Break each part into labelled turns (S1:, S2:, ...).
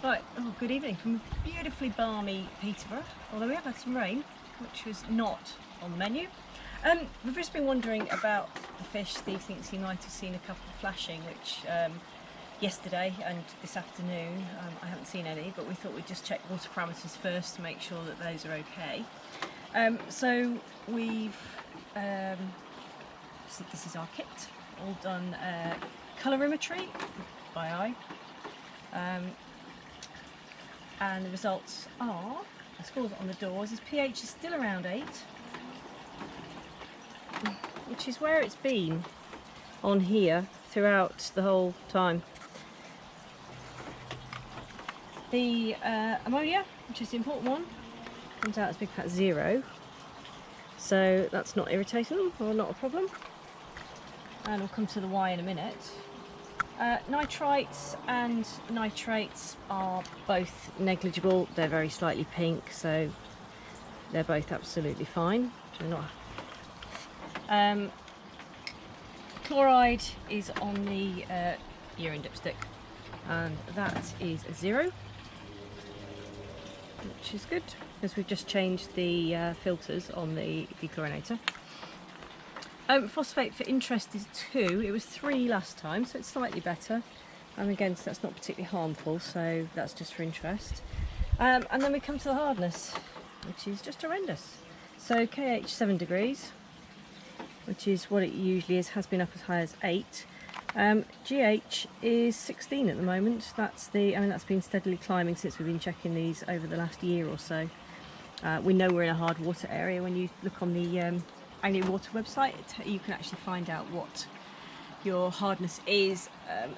S1: Right, oh, good evening from beautifully balmy Peterborough, although we have had some rain, which was not on the menu. We've just been wondering about the fish. Steve thinks he might have seen a couple flashing, which yesterday and this afternoon I haven't seen any, but we thought we'd just check water parameters first to make sure that those are okay. So we've, this is our kit, all done colorimetry by eye. And the results are, the scores on the doors, his pH is still around 8, which is where it's been on here throughout the whole time. The ammonia, which is the important one, comes out as big fat 0, so that's not irritating or not a problem, and we'll come to the Y in a minute. Nitrites and nitrates are both negligible. They're very slightly pink, so they're both absolutely fine. They're not. Chloride is on the urine dipstick, and that is a 0, which is good because we've just changed the filters on the dechlorinator. Phosphate for interest is 2. It was 3 last time, so it's slightly better. And again, so that's not particularly harmful, so that's just for interest. And then we come to the hardness, which is just horrendous. So KH 7 degrees, which is what it usually is, has been up as high as 8. GH is 16 at the moment. That's that's been steadily climbing since we've been checking these over the last year or so. We know we're in a hard water area. When you look on the Anglian Water website, you can actually find out what your hardness is.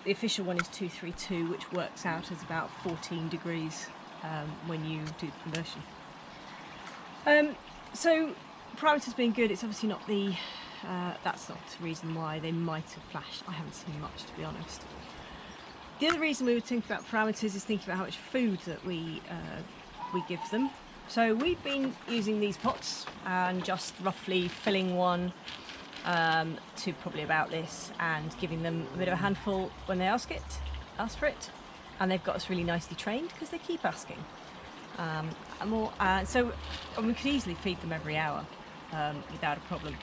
S1: The official one is 232, which works out as about 14 degrees when you do the conversion. So parameters being good, it's obviously not the that's not the reason why they might have flashed. I haven't seen much, to be honest. The other reason we would think about parameters is thinking about how much food that we give them. So we've been using these pots and just roughly filling one to probably about this and giving them a bit of a handful when they ask for it, and they've got us really nicely trained because they keep asking. So we could easily feed them every hour without a problem.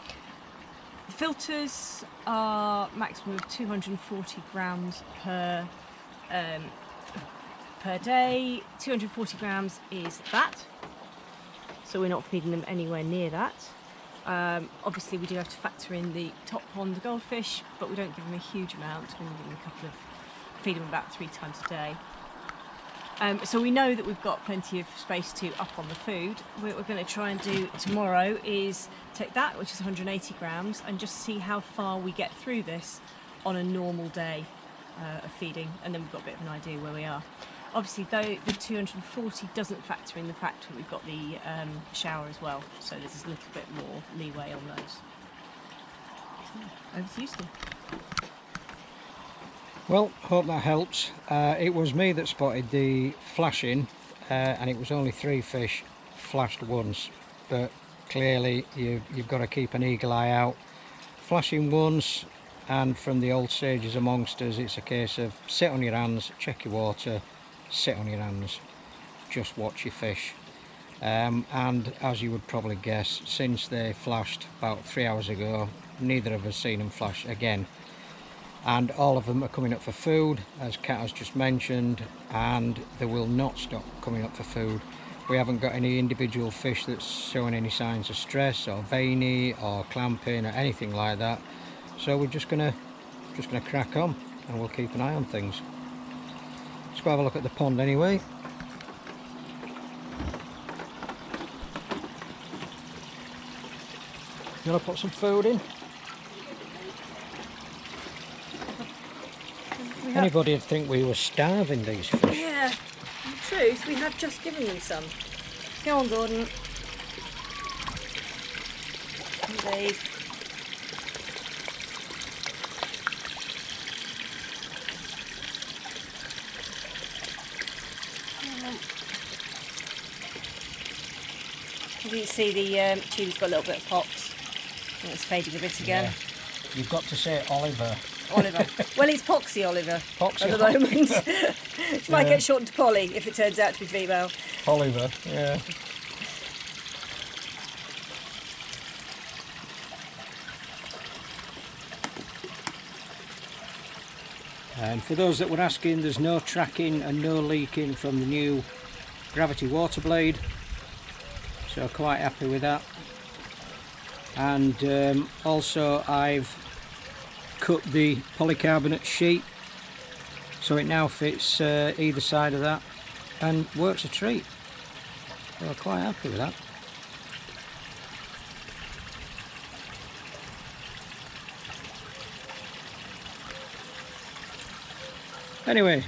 S1: The filters are maximum of 240 grams per day. 240 grams is that. So we're not feeding them anywhere near that. Obviously we do have to factor in the top pond, the goldfish, but we don't give them a huge amount. We give them feed them about 3 times a day. So we know that we've got plenty of space to up on the food. What we're going to try and do tomorrow is take that, which is 180 grams, and just see how far we get through this on a normal day of feeding, and then we've got a bit of an idea where we are. Obviously, though, the 240 doesn't factor in the fact that we've got the shower as well, so there's a little bit more leeway on those. Over to you, Steve.
S2: Well, hope that helps. It was me that spotted the flashing, and it was only 3 fish flashed once, but clearly you've got to keep an eagle eye out. Flashing once, and from the old sages amongst us, it's a case of sit on your hands, check your water, sit on your hands, just watch your fish. And as you would probably guess, since they flashed about 3 hours ago, neither of us seen them flash again, and all of them are coming up for food, as Kat has just mentioned, and they will not stop coming up for food. We haven't got any individual fish that's showing any signs of stress or veiny or clamping or anything like that, so we're just gonna crack on, and we'll keep an eye on things. Let's go have a look at the pond anyway. You want to put some food in? Anybody would think we were starving these fish.
S1: Yeah, in truth, we have just given them some. Go on, Gordon. Indeed. You can see the tube's got a little bit of pops. I think it's fading a bit again.
S2: Yeah. You've got to say Oliver
S1: Oliver. Well, he's Poxy Oliver
S2: Poxy
S1: at the moment. Might get shortened to Polly if it turns out to be female.
S2: Oliver, yeah. And for those that were asking, there's no tracking and no leaking from the new gravity water blade, so quite happy with that. And also I've cut the polycarbonate sheet so it now fits either side of that and works a treat, so I'm quite happy with that. Anyway,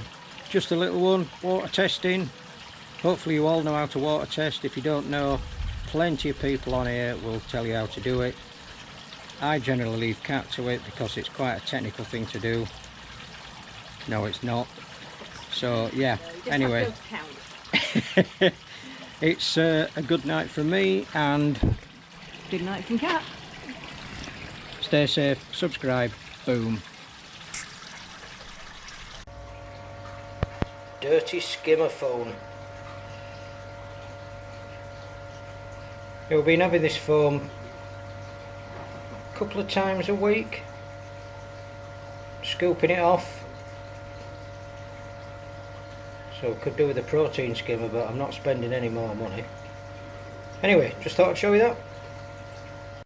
S2: just a little one, water testing. Hopefully you all know how to water test. If you don't know, plenty of people on here will tell you how to do it. I generally leave Cat to it because it's quite a technical thing to do. No, it's not. So yeah, anyway. It's a good night from me, and
S1: Good night from Cat.
S2: stay safe, subscribe, boom. Dirty skimmer phone. We've been having this foam a couple of times a week, scooping it off, so could do with a protein skimmer, but I'm not spending any more money. Anyway, just thought I'd show you that.